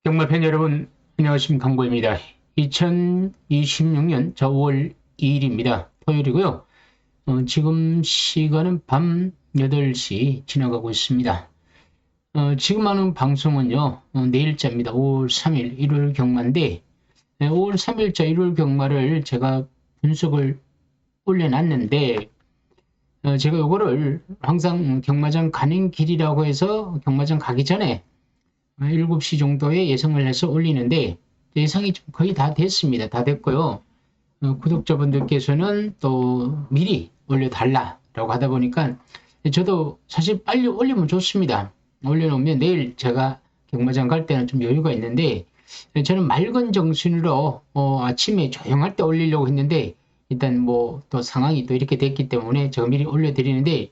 경마팬 여러분, 안녕하십니까. 강보입니다. 2026년 5월 2일입니다. 토요일이고요. 지금 시간은 밤 8시 지나가고 있습니다. 지금 하는 방송은요, 내일자입니다. 5월 3일 일요일 경마인데, 5월 3일자 일요일 경마를 제가 분석을 올려놨는데, 제가 이거를 항상 경마장 가는 길이라고 해서 경마장 가기 전에 7시 정도에 예상을 해서 올리는데 예상이 거의 다 됐습니다. 다 됐고요. 구독자분들께서는 또 미리 올려달라라고 하다 보니까 저도 사실 빨리 올리면 좋습니다. 올려놓으면 내일 제가 경마장 갈 때는 좀 여유가 있는데 저는 맑은 정신으로 아침에 조용할 때 올리려고 했는데 일단 뭐 또 상황이 또 이렇게 됐기 때문에 제가 미리 올려드리는데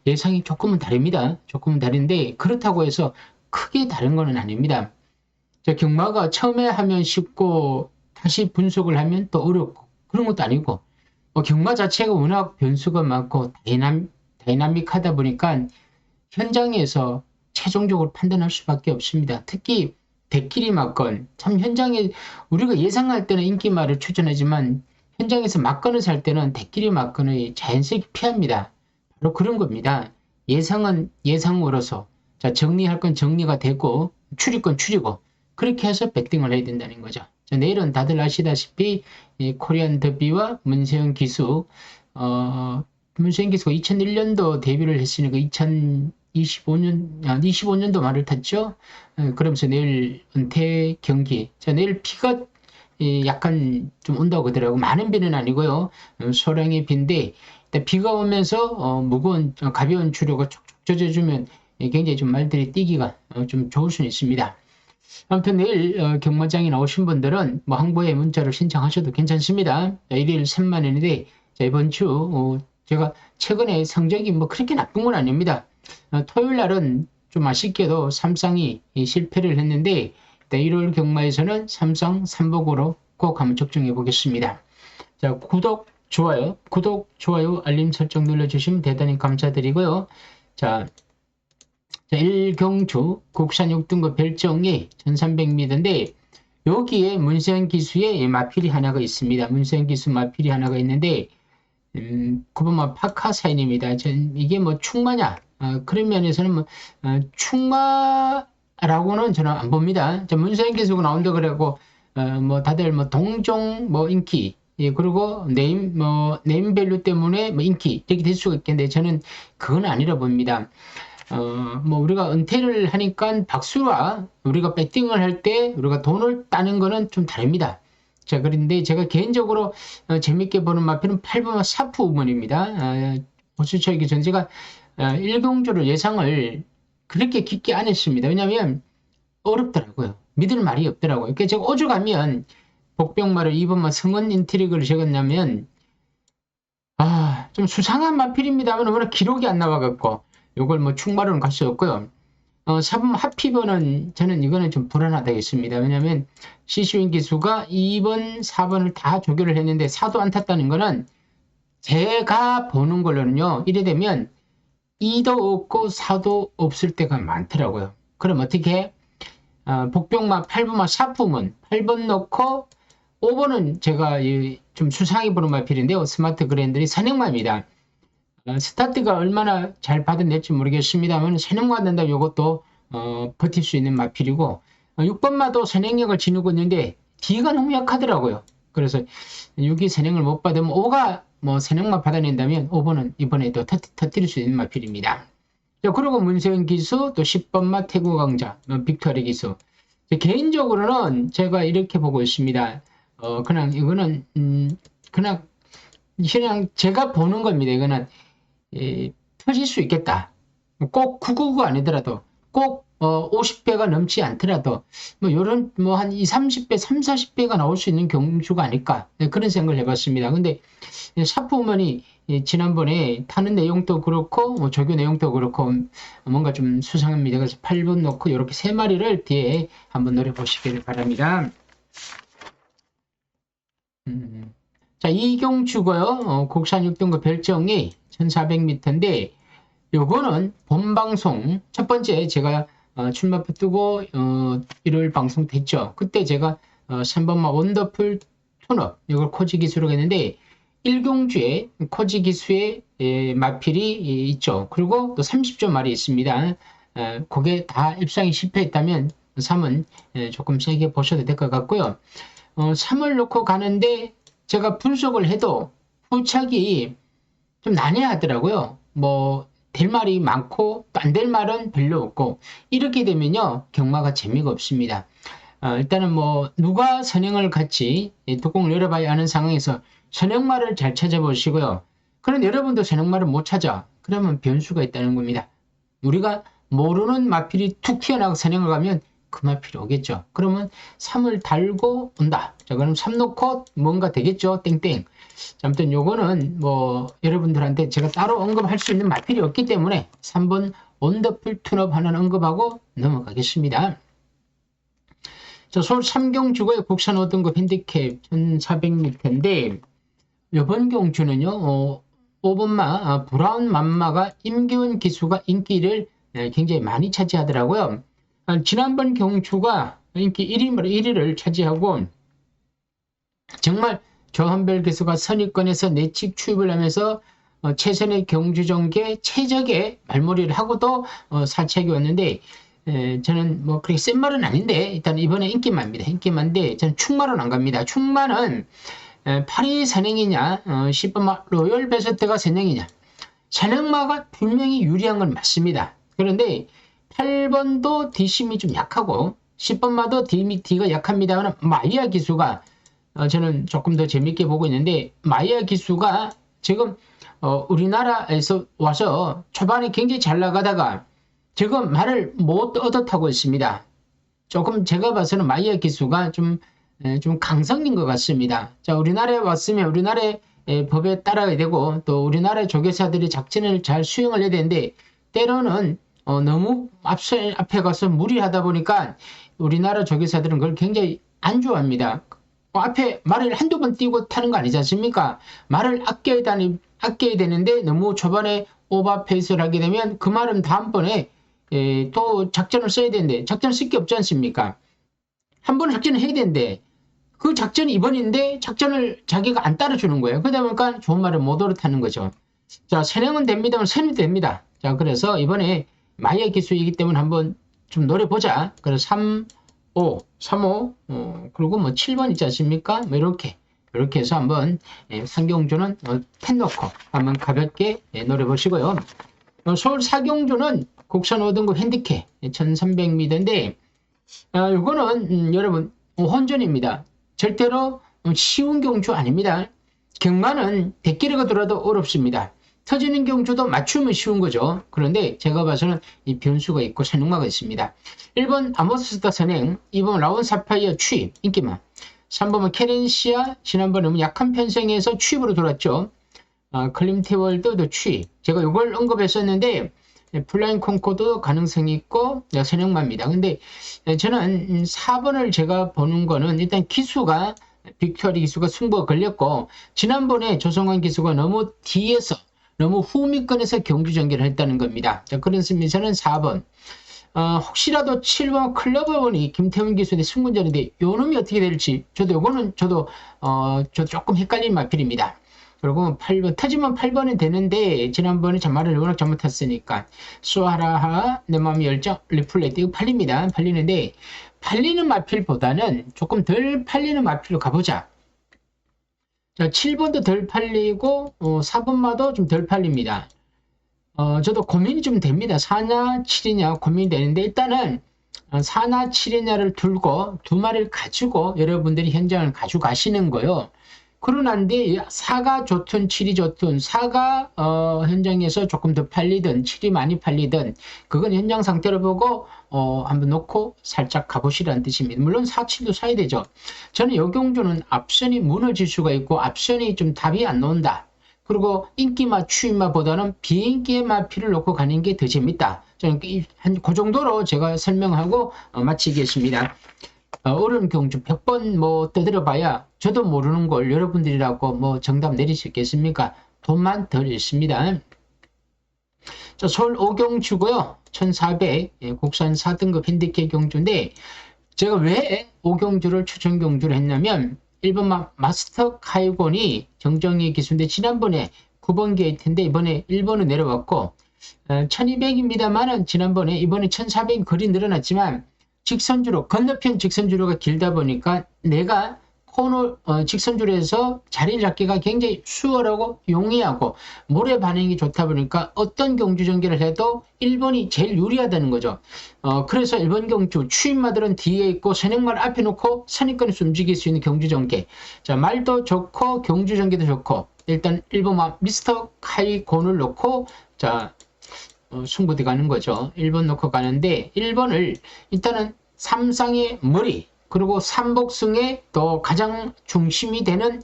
예상이 조금은 다릅니다. 조금은 다른데 그렇다고 해서 크게 다른 거는 아닙니다. 경마가 처음에 하면 쉽고 다시 분석을 하면 또 어렵고 그런 것도 아니고 경마 자체가 워낙 변수가 많고 다이나믹하다 보니까 현장에서 최종적으로 판단할 수밖에 없습니다. 특히 대끼리 막건 참 현장에 우리가 예상할 때는 인기말을 추천하지만 현장에서 막건을 살 때는 대끼리 막건을 자연스럽게 피합니다. 바로 그런 겁니다. 예상은 예상으로서 자, 정리할 건 정리가 되고 추릴 건 추리고 그렇게 해서 배팅을 해야 된다는 거죠. 자, 내일은 다들 아시다시피 코리안 더비와 문세영 기수 문세영 기수가 2001년도 데뷔를 했으니까 25년도 말을 탔죠. 그러면서 내일 은퇴 경기. 자, 내일 비가 약간 좀 온다고 하더라고. 많은 비는 아니고요. 소량의 비인데 비가 오면서 무거운 가벼운 추료가 촉촉 젖어주면 굉장히 좀 말들이 뛰기가 좀 좋을 수는 있습니다. 아무튼 내일 경마장에 나오신 분들은 뭐 항보에 문자로 신청하셔도 괜찮습니다. 일일 3만 원인데 이번 주 제가 최근에 성적이 뭐 그렇게 나쁜 건 아닙니다. 토요일 날은 좀 아쉽게도 삼상이 실패를 했는데 일요일 경마에서는 삼상 3복으로 꼭 한번 적중해 보겠습니다. 자, 구독, 좋아요, 알림 설정 눌러주시면 대단히 감사드리고요. 자, 1경주 국산 6등급 별정이 1300m인데 여기에 문세영 기수의 마필이 하나가 있습니다. 문세영 기수 마필이 하나가 있는데 9번마 파카사인입니다. 이게 뭐 충마냐 그런 면에서는 뭐 충마라고는 저는 안 봅니다. 문세영 기수가 나온다 그래고 뭐 다들 뭐 동종 뭐 인기 그리고 네임밸류 때문에 뭐 인기 이렇게 될 수가 있겠는데 저는 그건 아니라 봅니다. 뭐 우리가 은퇴를 하니까 박수와 우리가 배팅을 할 때 우리가 돈을 따는 거는 좀 다릅니다. 자, 그런데 제가 개인적으로 재밌게 보는 마필은 8번과 사프 우먼입니다. 보수철기 전제가 1경주를 예상을 그렇게 깊게 안 했습니다. 왜냐하면 어렵더라고요. 믿을 말이 없더라고요. 그러니까 제가 오죽하면 복병마를 2번마 성원 인트리그를 적었냐면 좀 수상한 마필입니다만 워낙 기록이 안 나와갖고 요걸 뭐 충마로는 갈 수 없고요. 3번 하피번은 저는 이거는 좀 불안하다겠습니다. 왜냐하면 시슈인 기수가 2번, 4번을 다 조결을 했는데 4도 안 탔다는 거는 제가 보는 걸로는요. 이래 되면 2도 없고 4도 없을 때가 많더라고요. 그럼 어떻게 복병마 8번마 사품은 8번 넣고 5번은 제가 좀 수상히 보는 마필인데요. 스마트 그랜들이 선행마입니다. 스타트가 얼마나 잘 받아낼지 모르겠습니다만 선행마 된다면 이것도 버틸 수 있는 마필이고 6번마도 선행력을 지니고 있는데 D가 너무 약하더라고요. 그래서 6이 선행을 못 받으면 5가 뭐 선행마 받아낸다면 5번은 이번에도 터뜨릴 수 있는 마필입니다. 자, 그리고 문세영 기수 또 10번마 태국 강자 빅토리 기수 개인적으로는 제가 이렇게 보고 있습니다. 그냥 이거는 그냥 제가 보는 겁니다. 이거는 터질 수 있겠다. 꼭 999 아니더라도 꼭 50배가 넘지 않더라도 뭐 요런 뭐 한 2, 30배, 3, 40배가 나올 수 있는 경주가 아닐까 그런 생각을 해봤습니다. 근데 샤프우먼이 지난번에 타는 내용도 그렇고 뭐 조교 내용도 그렇고 뭔가 좀 수상합니다. 그래서 8번 놓고 이렇게 3마리를 뒤에 한번 노려보시길 바랍니다. 자, 이경주고요. 국산 6등급 별정이 1400m인데 요거는 본방송 첫 번째 제가 출마표 뜨고 일요일 방송 됐죠. 그때 제가 3번마 원더풀 톤업 이걸 코지 기수로 했는데 1경주에 코지 기수의 마필이 있죠. 그리고 또 30조 말이 있습니다. 그게 다 입상이 실패했다면 3은 조금 세게 보셔도 될 것 같고요. 3을 놓고 가는데 제가 분석을 해도 후착이 좀 난해하더라고요. 뭐 될 말이 많고 또 안 될 말은 별로 없고 이렇게 되면요 경마가 재미가 없습니다. 일단은 뭐 누가 선행을 같이 뚜껑을 열어봐야 하는 상황에서 선행말을 잘 찾아보시고요. 그런데 여러분도 선행말을 못 찾아 그러면 변수가 있다는 겁니다. 우리가 모르는 마필이 툭 튀어나가 선행을 가면 그 마필이 오겠죠. 그러면 3을 달고 온다. 자, 그럼 3 놓고 뭔가 되겠죠. 땡땡. 자, 아무튼 요거는 뭐 여러분들한테 제가 따로 언급할 수 있는 마필이 없기 때문에 3번 원더풀 툰업 하나는 언급하고 넘어가겠습니다. 자, 서울 3경 주고의 국산 5등급 핸디캡 1400m인데 이번 경주는요 5번마 브라운 맘마가 임기훈 기수가 인기를 굉장히 많이 차지하더라고요. 지난번 경주가 인기 1위를 차지하고 정말 조한별 기수가 선입권에서 내칙 추입을 하면서 최선의 경주전개 최적의 말머리를 하고도 4착이 왔는데 저는 뭐 그렇게 센 말은 아닌데 일단 이번에 인기만입니다. 인기만인데 저는 충마는 안 갑니다. 충마는 8위 선행이냐 10번마 로열 베스트가 선행이냐 선행마가 분명히 유리한 건 맞습니다. 그런데 8번도 뒷심이 좀 약하고 10번마도 D가 약합니다만 마이야 기수가 저는 조금 더 재밌게 보고 있는데 마이야 기수가 지금 우리나라에서 와서 초반에 굉장히 잘 나가다가 지금 말을 못 얻어타고 있습니다. 조금 제가 봐서는 마이야 기수가 좀 강성인 것 같습니다. 자, 우리나라에 왔으면 우리나라의 법에 따라야 되고 또 우리나라의 조교사들이 작전을 잘 수행을 해야 되는데 때로는 너무 앞에 가서 무리하다 보니까 우리나라 조교사들은 그걸 굉장히 안 좋아합니다. 앞에 말을 한두 번 띄고 타는 거 아니지 않습니까? 말을 아껴야 되는데 너무 초반에 오버페이스를 하게 되면 그 말은 다음번에 또 작전을 써야 되는데 작전을 쓸 게 없지 않습니까? 한 번은 작전을 해야 되는데 그 작전이 이번인데 작전을 자기가 안 따라주는 거예요. 그러다 보니까 좋은 말을 못 얻어타는 거죠. 자, 선행은 됩니다만 선이 됩니다. 자, 그래서 이번에 마이야 기수이기 때문에 한번 좀 노려보자. 그래서 3, 5, 그리고 뭐 7번 있지 않습니까? 뭐 이렇게 해서 한번 상경주는 10 놓고 한번 가볍게 노려보시고요. 서울 4경주는 국산 5등급 핸디캡 1300m인데 이거는 여러분 혼전입니다. 절대로 쉬운 경주 아닙니다. 경마는 대끼리가 돌아도 어렵습니다. 터지는 경주도 맞추면 쉬운 거죠. 그런데 제가 봐서는 이 변수가 있고 선행마가 있습니다. 1번 아모스스타 선행, 2번 라온 사파이어 추입, 인기만. 3번은 캐렌시아, 지난번에 약한 편성에서 추입으로 돌았죠. 클림티월드도 추입. 제가 이걸 언급했었는데 플라잉 콩코도 가능성이 있고 선행마입니다. 근데 저는 4번을 제가 보는 거는 일단 기수가 빅토리 기수가 승부가 걸렸고 지난번에 조성환 기수가 너무 뒤에서 너무 후미권에서 경주 전개를 했다는 겁니다. 자, 그런 의미에서는 4번. 혹시라도 7번 클럽원이 김태훈 기수의 승군전인데 요 놈이 어떻게 될지 저도 저 조금 헷갈린 마필입니다. 그리고 8번 터지면 8번은 되는데 지난번에 말을 워낙 잘못했으니까 수아라하 내 마음이 열정 리플레이트 이거 팔리는데 팔리는 마필보다는 조금 덜 팔리는 마필로 가보자. 자, 7번도 덜 팔리고 4번마도 좀 덜 팔립니다. 저도 고민이 좀 됩니다. 4냐 7이냐 고민이 되는데 일단은 4냐 7이냐를 두고 두 마리를 가지고 여러분들이 현장을 가져가시는 거요. 그러는데 4가 좋든 7이 좋든 4가 현장에서 조금 더 팔리든 7이 많이 팔리든 그건 현장 상태를 보고 한번 놓고 살짝 가보시라는 뜻입니다. 물론 4, 7도 사야 되죠. 저는 요경주는 앞선이 무너질 수가 있고 앞선이 좀 답이 안 나온다. 그리고 인기마 추임마보다는 비인기의 마피를 놓고 가는 게 더 재밌다. 저는 그 정도로 제가 설명하고 마치겠습니다. 어려운 경주 100번 뭐 떠들어봐야 저도 모르는 걸 여러분들이라고 뭐 정답 내릴 수 있겠습니까? 돈만 덜 있습니다. 자, 서울 5경주고요. 1400 국산 4등급 핸디캡 경주인데 제가 왜 5경주를 추천 경주를 했냐면 1번 마스터 카이곤이 정정이 기수인데 지난번에 9번 게이트인데 이번에 1번으로 내려왔고 1200입니다만은 지난번에 이번에 1400 거리 늘어났지만 직선주로 건너편 직선주로가 길다 보니까 내가 코너 직선주로에서 자리 잡기가 굉장히 수월하고 용이하고 모래 반응이 좋다 보니까 어떤 경주 전개를 해도 1번이 제일 유리하다는 거죠. 그래서 1번 경주 추임마들은 뒤에 있고 선행말 앞에 놓고 선입권에서 움직일 수 있는 경주 전개. 자, 말도 좋고 경주 전개도 좋고 일단 1번 미스터 카이곤을 놓고 자 승부대 가는 거죠. 1번 놓고 가는데 1번을 일단은 삼상의 머리 그리고 삼복승의 또 가장 중심이 되는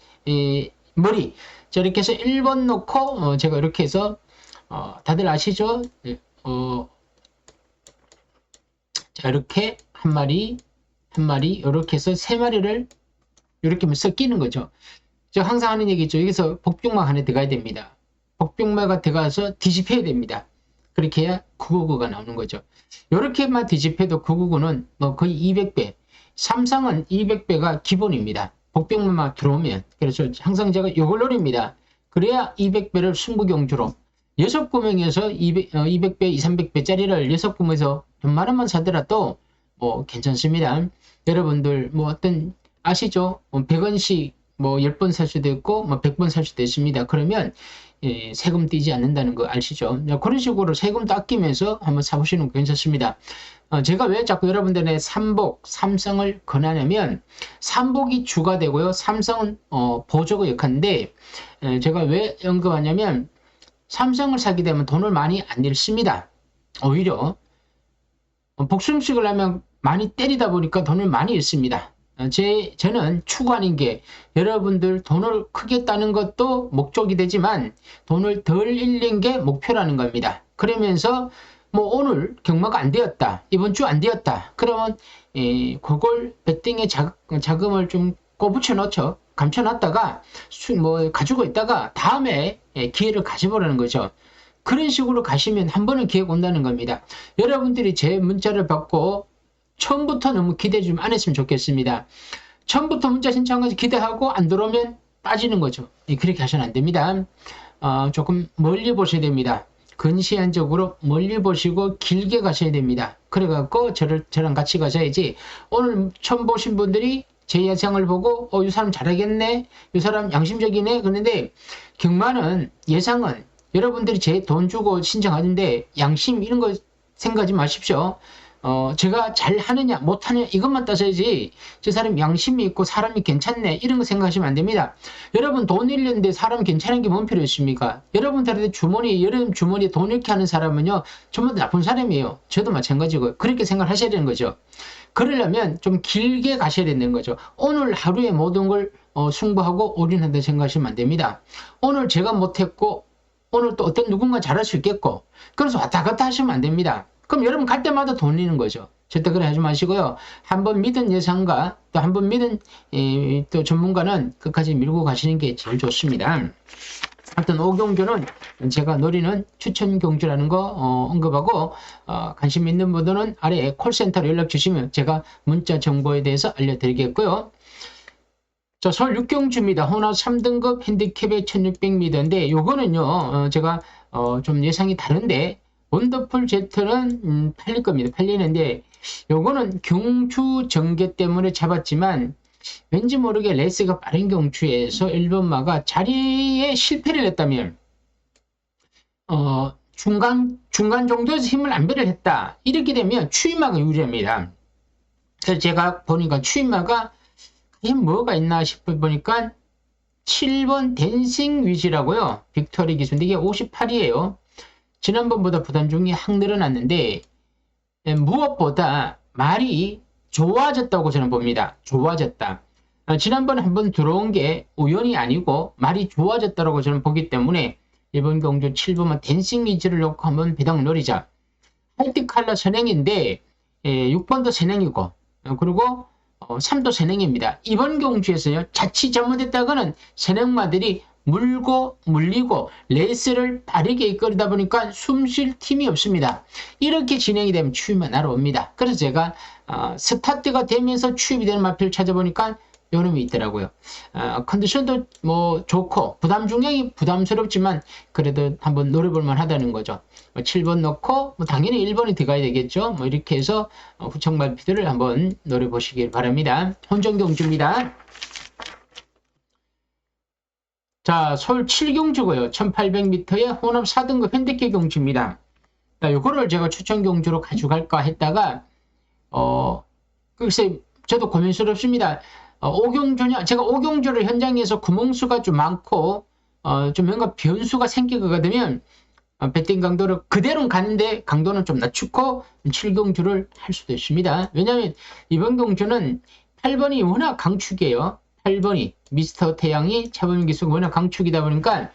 머리 자 이렇게 해서 1번 놓고 제가 이렇게 해서 다들 아시죠? 자 이렇게 한 마리 이렇게 해서 세 마리를 이렇게 하면 섞이는 거죠. 제가 항상 하는 얘기죠. 여기서 복병막 안에 들어가야 됩니다. 복병막가 들어가서 뒤집혀야 됩니다. 그렇게 해야 999가 나오는 거죠. 이렇게만 뒤집혀도 999는 뭐 거의 200배. 삼상은 200배가 기본입니다. 복병만 들어오면. 그래서 항상 제가 이걸 노립니다. 그래야 200배를 승부경주로 6구명에서 200배, 200~300배짜리를 6구멍에서 몇만 원만 사더라도 뭐 괜찮습니다. 여러분들 뭐 어떤 아시죠? 100원씩 뭐 10번 살 수도 있고 뭐 100번 살 수도 있습니다. 그러면 세금 떼지 않는다는 거 아시죠? 그런 식으로 세금도 아끼면서 한번 사보시는 거 괜찮습니다. 제가 왜 자꾸 여러분들의 삼복, 삼성을 권하냐면 삼복이 주가 되고요. 삼성은 보조가 역할인데 제가 왜 언급하냐면 삼성을 사게 되면 돈을 많이 안 잃습니다. 오히려 복숭식을 하면 많이 때리다 보니까 돈을 많이 잃습니다. 저는 추구하는 게 여러분들 돈을 크게 따는 것도 목적이 되지만 돈을 덜 잃는 게 목표라는 겁니다. 그러면서 뭐 오늘 경마가 안 되었다. 이번 주 안 되었다. 그러면 그걸 배팅에 자금을 좀 꼬붙여 놓죠. 감춰놨다가 뭐 가지고 있다가 다음에 기회를 가져보라는 거죠. 그런 식으로 가시면 한 번은 기회가 온다는 겁니다. 여러분들이 제 문자를 받고 처음부터 너무 기대 좀 안 했으면 좋겠습니다. 처음부터 문자 신청한 것을 기대하고 안 들어오면 빠지는 거죠. 그렇게 하시면 안 됩니다. 조금 멀리 보셔야 됩니다. 근시안적으로 멀리 보시고 길게 가셔야 됩니다. 그래갖고 저랑 같이 가셔야지 오늘 처음 보신 분들이 제 예상을 보고 이 사람 잘하겠네, 이 사람 양심적이네 그런데 경마는 예상은 여러분들이 제 돈 주고 신청하는데 양심 이런 거 생각하지 마십시오. 제가 잘하느냐 못하느냐 이것만 따져야지 저 사람 양심이 있고 사람이 괜찮네 이런 거 생각하시면 안 됩니다. 여러분 돈 잃는데 사람 괜찮은 게 뭔 필요 있습니까? 여러분들한테 여러분 주머니에 돈 잃게 하는 사람은요 전부 다 나쁜 사람이에요. 저도 마찬가지고 그렇게 생각하셔야 되는 거죠. 그러려면 좀 길게 가셔야 되는 거죠. 오늘 하루에 모든 걸 승부하고 올인한다 생각하시면 안 됩니다. 오늘 제가 못했고 오늘 또 어떤 누군가 잘할 수 있겠고 그래서 왔다 갔다 하시면 안 됩니다. 그럼 여러분 갈 때마다 돈 잃는 거죠. 절대 그래 하지 마시고요. 한번 믿은 예상가 또 한번 믿은 또 전문가는 끝까지 밀고 가시는 게 제일 좋습니다. 하여튼 5경주는 제가 노리는 추천 경주라는 거 언급하고 관심 있는 분들은 아래에 콜센터로 연락 주시면 제가 문자 정보에 대해서 알려드리겠고요. 자, 서울 6경주입니다. 호나 3등급 핸디캡의 1600m인데 요거는요 제가 좀 예상이 다른데 원더풀 제트는 팔릴 겁니다. 팔리는데 요거는 경주 전개 때문에 잡았지만 왠지 모르게 레이스가 빠른 경주에서 1번마가 자리에 실패를 했다면 중간 정도에서 힘을 안배를 했다. 이렇게 되면 추임마가 유리합니다. 그래서 제가 보니까 추임마가 뭐가 있나 싶어 보니까 7번 댄싱 위즈라고요. 빅토리 기수인데 이게 58이에요. 지난번보다 부담중이 확 늘어났는데 무엇보다 말이 좋아졌다고 저는 봅니다. 좋아졌다. 지난번에 한번 들어온 게 우연이 아니고 말이 좋아졌다고 저는 보기 때문에 이번 경주 7번만 댄싱 위즈를 놓고 한번 비당 노리자. 화이트 칼라 선행인데 6번도 선행이고 그리고 3도 선행입니다. 이번 경주에서요. 자칫 잘못했다가는 선행마들이 물고 물리고 레이스를 빠르게 이끌다 보니까 숨 쉴 틈이 없습니다. 이렇게 진행이 되면 추위만 날아옵니다. 그래서 제가 스타트가 되면서 추입이 되는 마필을 찾아보니까 요놈이 있더라고요. 컨디션도 뭐 좋고 부담 중량이 부담스럽지만 그래도 한번 노려볼만 하다는 거죠. 7번 넣고 뭐 당연히 1번이 들어가야 되겠죠. 뭐 이렇게 해서 후청 마필들을 한번 노려보시길 바랍니다. 혼전 경주입니다. 자, 서울 7경주고요. 1800m의 혼합 4등급 현대캐 경주입니다. 자, 요거를 제가 추천 경주로 가져갈까 했다가 글쎄 저도 고민스럽습니다. 5경주냐? 제가 5경주를 현장에서 구멍수가 좀 많고 좀 뭔가 변수가 생기게 되면 배팅 강도를 그대로 가는데 강도는 좀 낮추고 7경주를 할 수도 있습니다. 왜냐하면 이번 경주는 8번이 워낙 강축이에요. 8번이 미스터 태양이 차범 기수가 워낙 강축이다 보니까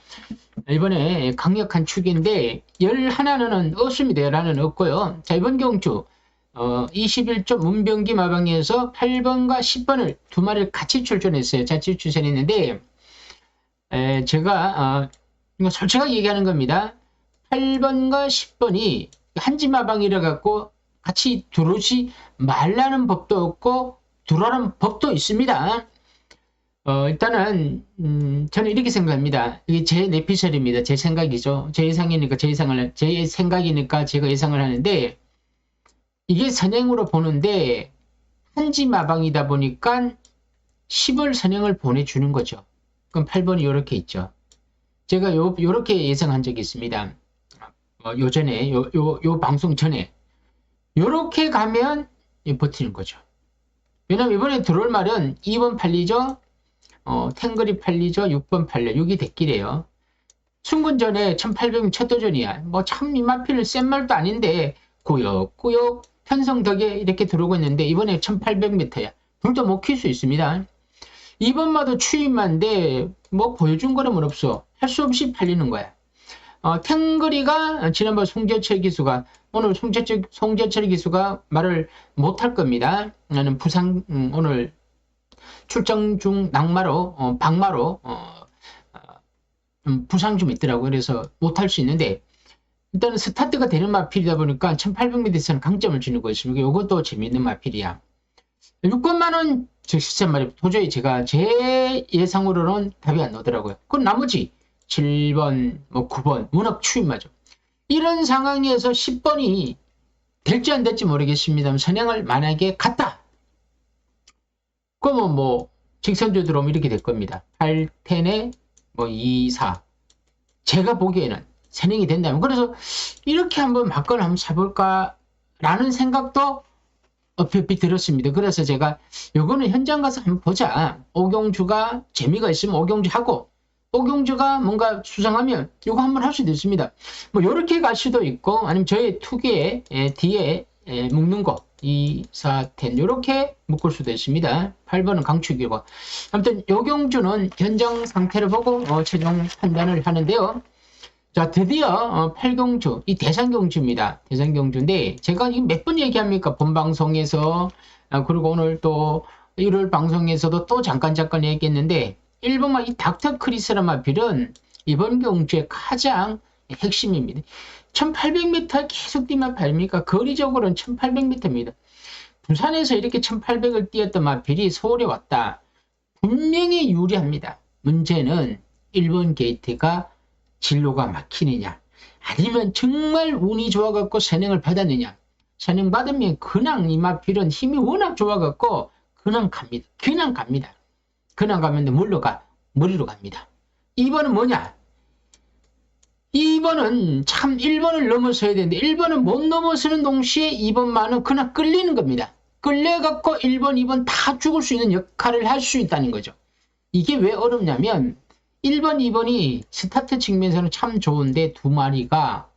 이번에 강력한 축인데 11는 없습니다. 11은 없고요. 자, 이번 경주 21점 문병기 마방에서 8번과 10번을 두 마리를 같이 출전했어요. 자칫 출전했는데 제가 이거 솔직하게 얘기하는 겁니다. 8번과 10번이 한지 마방이라 갖고 같이 들어오지 말라는 법도 없고 들어오라는 법도 있습니다. 일단은 저는 이렇게 생각합니다. 이게 제 내피셜입니다. 제 생각이죠. 제 예상이니까 제 생각이니까 제가 예상을 하는데 이게 선행으로 보는데 한지 마방이다 보니까 10월 선행을 보내주는 거죠. 그럼 8번이 이렇게 있죠. 제가 요렇게 예상한 적이 있습니다. 요전에 요 방송 전에 요렇게 가면 버티는 거죠. 왜냐면 이번에 들어올 말은 2번 팔리죠. 탱글이 팔리죠. 6번 팔려. 6이 대길이에요. 순군 전에 1800명 첫 도전이야. 뭐 참 이마필 센 말도 아닌데 꾸역꾸역 편성덕에 이렇게 들어오고 있는데 이번에 1800m야. 불도 못 킬 수 있습니다. 2번마도 추임만데 뭐 보여준 거는 없어. 할 수 없이 팔리는 거야. 탱글이가 지난번 송재철 기수가 오늘 송재철 기수가 말을 못할 겁니다. 나는 부상 오늘 출장 중 낙마로 박마로 부상 좀 있더라고요. 그래서 못할 수 있는데 일단은 스타트가 되는 마필이다 보니까 1800m에서는 강점을 주는 것이고 이것도 재미있는 마필이야. 6번만은 실제 말이 도저히 제가 제 예상으로는 답이 안 나오더라고요. 그건 나머지 7번, 뭐 9번 워낙 추임하죠. 이런 상황에서 10번이 될지 안 될지 모르겠습니다. 선행을 만약에 갔다. 그러면 뭐 직선주 들어오면 이렇게 될 겁니다. 8, 10에 뭐 2, 4. 제가 보기에는 선행이 된다면 그래서 이렇게 한번 막걸리 한번 사볼까 라는 생각도 얼핏 들었습니다. 그래서 제가 요거는 현장 가서 한번 보자. 오경주가 재미가 있으면 오경주 하고 오경주가 뭔가 수상하면 요거 한번 할 수도 있습니다. 뭐 요렇게 갈 수도 있고 아니면 저의 투기에 뒤에 묶는 거 2, 4, 10 요렇게 묶을 수도 있습니다. 8번은 강축이고 아무튼 요경주는 현장 상태를 보고 최종 판단을 하는데요. 자, 드디어 8경주, 이 대상경주입니다. 대상경주인데 제가 몇 번 얘기합니까? 본방송에서 그리고 오늘 또 1월 방송에서도 또 잠깐 얘기했는데 1번만 이 닥터 크리스란 마필은 이번 경주의 가장 핵심입니다. 1800m 계속 뛰면 발입니까? 거리적으로는 1800m입니다. 부산에서 이렇게 1800을 뛰었던 마필이 서울에 왔다. 분명히 유리합니다. 문제는 1번 게이트가 진로가 막히느냐 아니면 정말 운이 좋아갖고 선행을 받았느냐. 선행 받으면 그냥 이 마필은 힘이 워낙 좋아갖고 그냥 갑니다. 그냥 가면 머리로 갑니다. 2번은 뭐냐? 2번은 참 1번을 넘어서야 되는데 1번은 못 넘어서는 동시에 2번만은 그냥 끌리는 겁니다. 끌려갖고 1번, 2번 다 죽을 수 있는 역할을 할 수 있다는 거죠. 이게 왜 어렵냐면 1번, 2번이 스타트 측면에서는 참 좋은데 두 마리가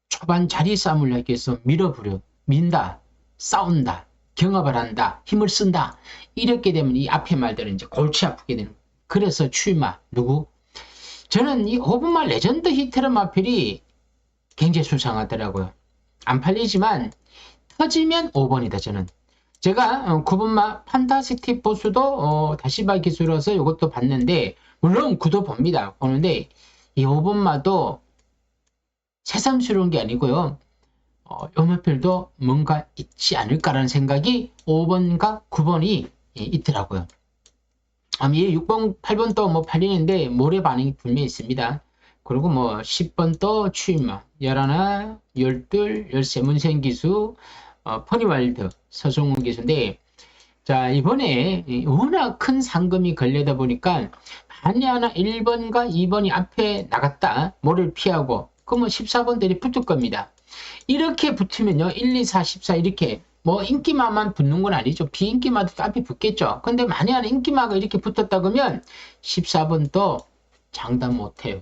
초반 자리 싸움을 하기 위해서 밀어버려. 민다, 싸운다, 경합을 한다, 힘을 쓴다. 이렇게 되면 이 앞에 말들은 이제 골치 아프게 되는 거예요. 그래서 추이마, 누구? 저는 이 5분말 레전드 히트런 마필이 굉장히 수상하더라고요. 안 팔리지만 터지면 5번이다, 저는. 제가 9분마 판타스틱 보수도 다시바 기술로서 이것도 봤는데, 물론 구도 봅니다. 보는데 이 5번마도 새삼스러운 게 아니고요. 요 마필도 뭔가 있지 않을까라는 생각이 5번과 9번이 있더라고요. 이 6번, 8번도 뭐 팔리는데 모래 반응이 분명히 있습니다. 그리고 뭐 10번도 추임마, 11, 12, 13 문생기수, 퍼니왈드, 서성훈 기수인데, 자, 이번에 워낙 큰 상금이 걸려다 보니까 만에 하나 1번과 2번이 앞에 나갔다, 모래를 피하고, 그러면 14번들이 붙을 겁니다. 이렇게 붙으면요, 1, 2, 4, 14 이렇게 뭐 인기마만 붙는 건 아니죠. 비인기마도 앞에 붙겠죠. 근데 만에 하나 인기마가 이렇게 붙었다 그러면 14번도 장담 못해요.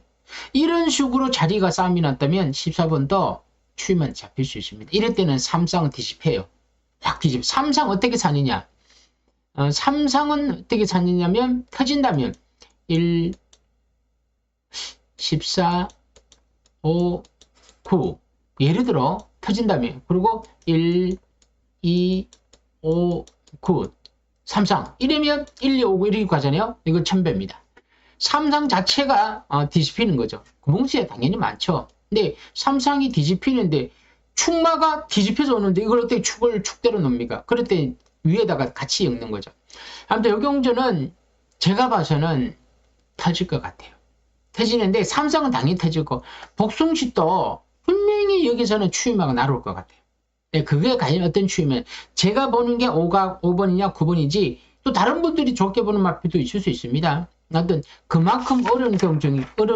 이런 식으로 자리가 싸움이 났다면 14번도 추이만 잡힐 수 있습니다. 이럴 때는 삼상은 뒤집혀요. 확 뒤집혀. 삼상 어떻게 사느냐? 삼상은 어떻게 사느냐면 터진다면 1, 14, 5, 9 예를 들어 터진다면 그리고 1, 2, 5, 9 삼상 이러면 1, 2, 5, 9 이렇게 가잖아요. 이건 천배입니다. 삼상 자체가 뒤집히는 거죠. 구멍수에 당연히 많죠. 근데 삼상이 뒤집히는데 축마가 뒤집혀서 오는데 이걸 어떻게 축대로 놓습니까? 그럴 때 위에다가 같이 엮는 거죠. 아무튼 이 경주는 제가 봐서는 터질 것 같아요. 터지는데 삼상은 당연히 터지고 복숭시도 분명히 여기서는 추이마가 날아올 것 같아요. 네, 그게 과연 어떤 추이면 제가 보는 게 5번이냐 9번이지 또 다른 분들이 좋게 보는 마필도 있을 수 있습니다. 하여튼 그만큼 어려운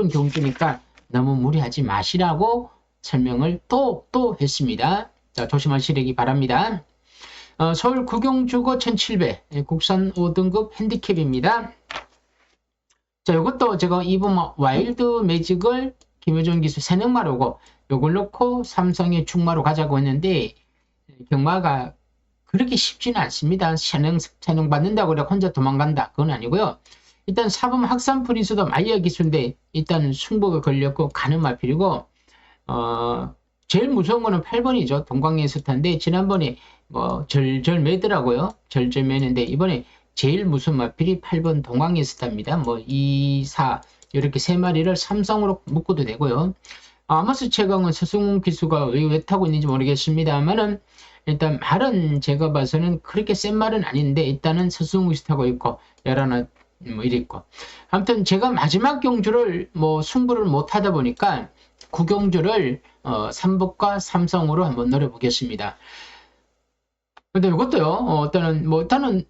경주니까 너무 무리하지 마시라고 설명을 또 했습니다. 자, 조심하시기 바랍니다. 서울 구경주거 1700 국산 5등급 핸디캡입니다. 자, 이것도 제가 이번 와일드 매직을 김효정 기수 세능마루고 요걸 놓고 삼성의 축마로 가자고 했는데 경마가 그렇게 쉽지는 않습니다. 세능 받는다고 그래 혼자 도망간다. 그건 아니고요. 일단 사범 학산 프린스도 마이어 기수인데 일단 승부가 걸렸고 가는 마필이고 제일 무서운 거는 8번이죠. 동광의 스타인데 지난번에 뭐 절매더라고요. 절매는데 이번에 제일 무서운 마필이 8번 동광의 스타입니다. 뭐 2, 4 이렇게 세 마리를 삼성으로 묶어도 되고요. 아마스 최강은 서승훈 기수가 왜 타고 있는지 모르겠습니다만은 일단 말은 제가 봐서는 그렇게 센 말은 아닌데 일단은 서승훈 기수 타고 있고 11 뭐 이랬고 아무튼 제가 마지막 경주를 뭐 승부를 못 하다 보니까 구경주를 3복과 삼성으로 한번 노려보겠습니다. 근데 이것도요 일단은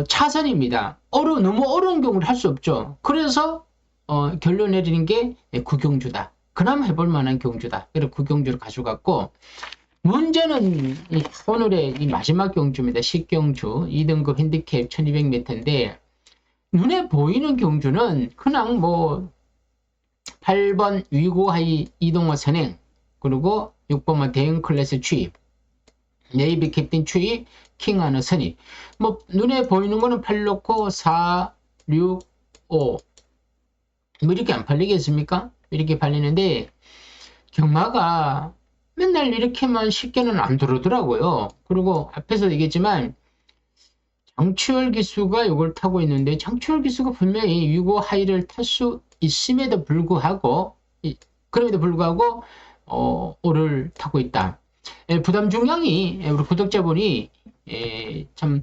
차선입니다. 너무 어려운 경우를 할 수 없죠. 그래서 결론 내리는 게 구경주다. 그나마 해볼 만한 경주다. 그래서 구경주를 가져갔고 문제는 오늘의 이 마지막 경주입니다. 10경주 2등급 핸디캡 1200m인데 눈에 보이는 경주는 그냥 뭐 8번 위고하이 이동호 선행 그리고 6번만 대형 클래스 추입 네이비 캡틴 추입 킹하는 선입 뭐 눈에 보이는 거는 팔놓고 4, 6, 5 뭐 이렇게 안 팔리겠습니까? 이렇게 팔리는데 경마가 맨날 이렇게만 쉽게는 안 들어오더라고요. 그리고 앞에서 얘기했지만 장추열 기수가 이걸 타고 있는데 장추열 기수가 분명히 위고 하이를 탈 수 있음에도 불구하고 오를 타고 있다. 부담 중량이 우리 구독자분이 참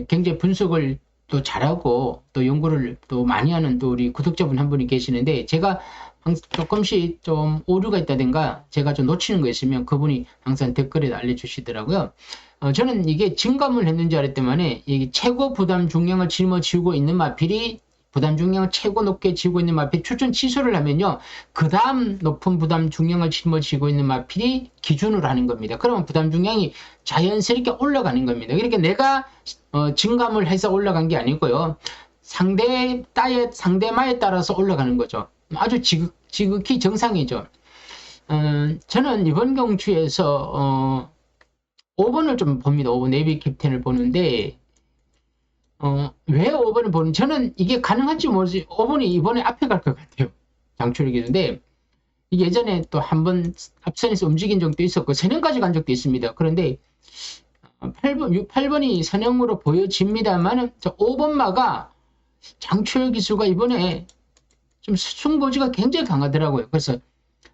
굉장히 분석을 또 잘하고 또 연구를 또 많이 하는 또 우리 구독자분 한 분이 계시는데 제가 조금씩 좀 오류가 있다든가 제가 좀 놓치는 거 있으면 그분이 항상 댓글에 알려주시더라고요. 저는 이게 증감을 했는지 알았더만에 이게 최고 부담 중량을 짊어지고 있는 마필이 부담 중량을 최고 높게 지고 있는 마필 추천 취소를 하면요. 그 다음 높은 부담 중량을 짊어지고 있는 마필이 기준으로 하는 겁니다. 그러면 부담 중량이 자연스럽게 올라가는 겁니다. 그러니까 내가 증감을 해서 올라간 게 아니고요. 상대마에 따라서 올라가는 거죠. 아주 지극히 정상이죠. 저는 이번 경주에서 5번을 좀 봅니다. 5번 네이비 캡틴을 보는데 왜 5번을 보는 저는 이게 가능할지 모르지 5번이 이번에 앞에 갈 것 같아요. 장출력이는데 이게 예전에 또 한 번 앞선에서 움직인 적도 있었고 선행까지 간 적도 있습니다. 그런데 8번이 선행으로 보여집니다만 5번마가 장출력 기수가 이번에 좀 승부지가 굉장히 강하더라고요. 그래서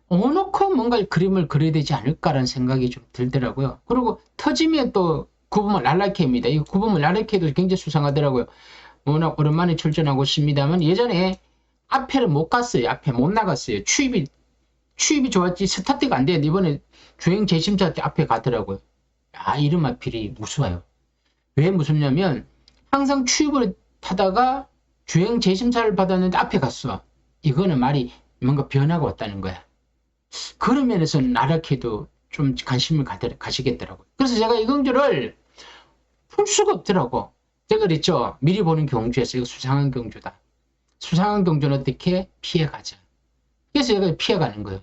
오놓고 뭔가 그림을 그려야 되지 않을까라는 생각이 좀 들더라고요. 그리고 터지면 또 9번은 랄라케입니다. 이 9번은 랄라케도 굉장히 수상하더라고요. 워낙 오랜만에 출전하고 있습니다만 예전에 앞에를 못 갔어요. 앞에 못 나갔어요. 추입이 좋았지 스타트가 안 되는데 이번에 주행 재심사 때 앞에 가더라고요. 이름 하필이 무서워요. 왜 무섭냐면 항상 추입을 타다가 주행 재심사를 받았는데 앞에 갔어. 이거는 말이 뭔가 변화가 왔다는 거야. 그런 면에서 나라케도 좀 관심을 가시겠더라고요. 그래서 제가 이 경주를 풀 수가 없더라고. 제가 그랬죠. 미리 보는 경주에서 이거 수상한 경주다. 수상한 경주는 어떻게 피해가자. 그래서 제가 피해가는 거예요.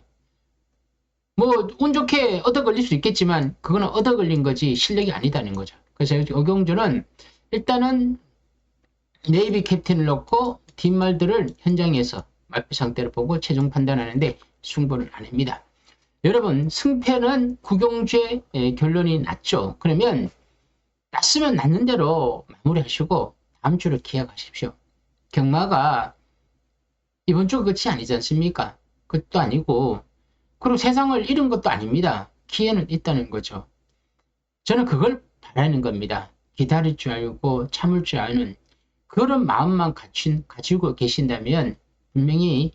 뭐 운 좋게 얻어 걸릴 수 있겠지만 그거는 얻어 걸린 거지 실력이 아니다는 거죠. 그래서 이 경주는 일단은 네이비 캡틴을 넣고 뒷말들을 현장에서 말표 상태를 보고 최종 판단하는데 승부를 안 합니다. 여러분 승패는 구경주의 결론이 났죠. 그러면 났으면 났는 대로 마무리하시고 다음 주를 기약하십시오. 경마가 이번 주가 끝이 아니지 않습니까? 끝도 아니고 그리고 세상을 잃은 것도 아닙니다. 기회는 있다는 거죠. 저는 그걸 바라는 겁니다. 기다릴 줄 알고 참을 줄 아는 그런 마음만 가지고 계신다면 분명히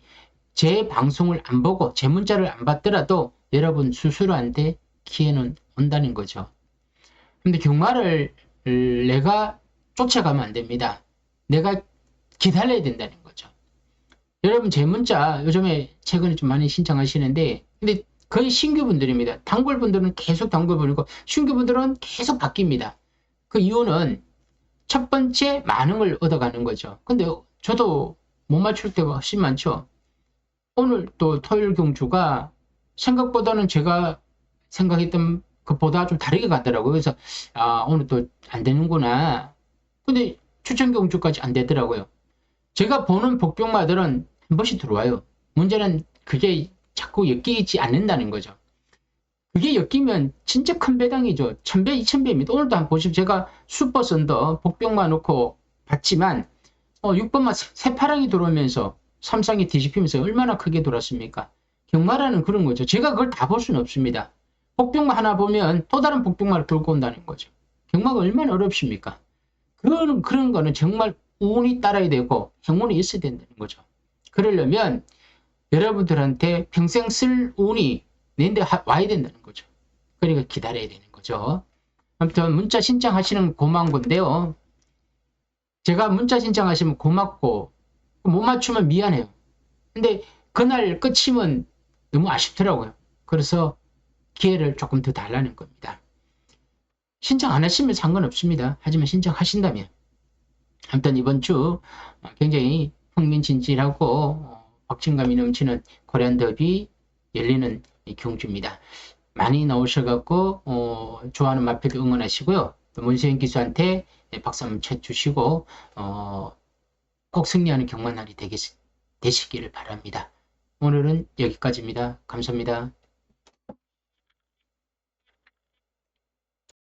제 방송을 안 보고 제 문자를 안 받더라도 여러분 스스로한테 기회는 온다는 거죠. 근데 경마를 내가 쫓아가면 안 됩니다. 내가 기다려야 된다는 거죠. 여러분 제 문자 요즘에 최근에 좀 많이 신청하시는데 근데 거의 신규분들입니다. 단골분들은 계속 단골분이고 신규분들은 계속 바뀝니다. 그 이유는 첫 번째 만능을 얻어가는 거죠. 근데 저도 못 맞출 때가 훨씬 많죠. 오늘 또 토요일 경주가 생각보다는 제가 생각했던 것보다 좀 다르게 가더라고요. 그래서 오늘 또 안 되는구나. 근데 추천 경주까지 안 되더라고요. 제가 보는 복병마들은 한 번씩 들어와요. 문제는 그게 자꾸 엮이지 않는다는 거죠. 그게 엮이면 진짜 큰 배당이죠. 1000배, 2000배입니다. 오늘도 한번 보시면 제가 슈퍼선더 복병만 놓고 봤지만 6번만 새파랑이 들어오면서 삼상이 뒤집히면서 얼마나 크게 돌았습니까? 경마라는 그런 거죠. 제가 그걸 다 볼 수는 없습니다. 복병만 하나 보면 또 다른 복병만을 들고 온다는 거죠. 경마가 얼마나 어렵습니까? 그런 거는 정말 운이 따라야 되고 행운이 있어야 된다는 거죠. 그러려면 여러분들한테 평생 쓸 운이 내한테 와야 된다는 거죠. 그러니까 기다려야 되는 거죠. 아무튼 문자 신청하시는 고마운 건데요. 제가 문자 신청하시면 고맙고 못 맞추면 미안해요. 근데 그날 끝이면 너무 아쉽더라고요. 그래서 기회를 조금 더 달라는 겁니다. 신청 안 하시면 상관없습니다. 하지만 신청하신다면 아무튼 이번 주 굉장히 흥민진진하고 박진감이 넘치는 코리안 더비 열리는 경주입니다. 많이 나오셔갖고 좋아하는 마필 응원하시고요. 문세영 기수한테 박수 한번 쳐주시고 꼭 승리하는 경마날이 되시기를 바랍니다. 오늘은 여기까지입니다. 감사합니다.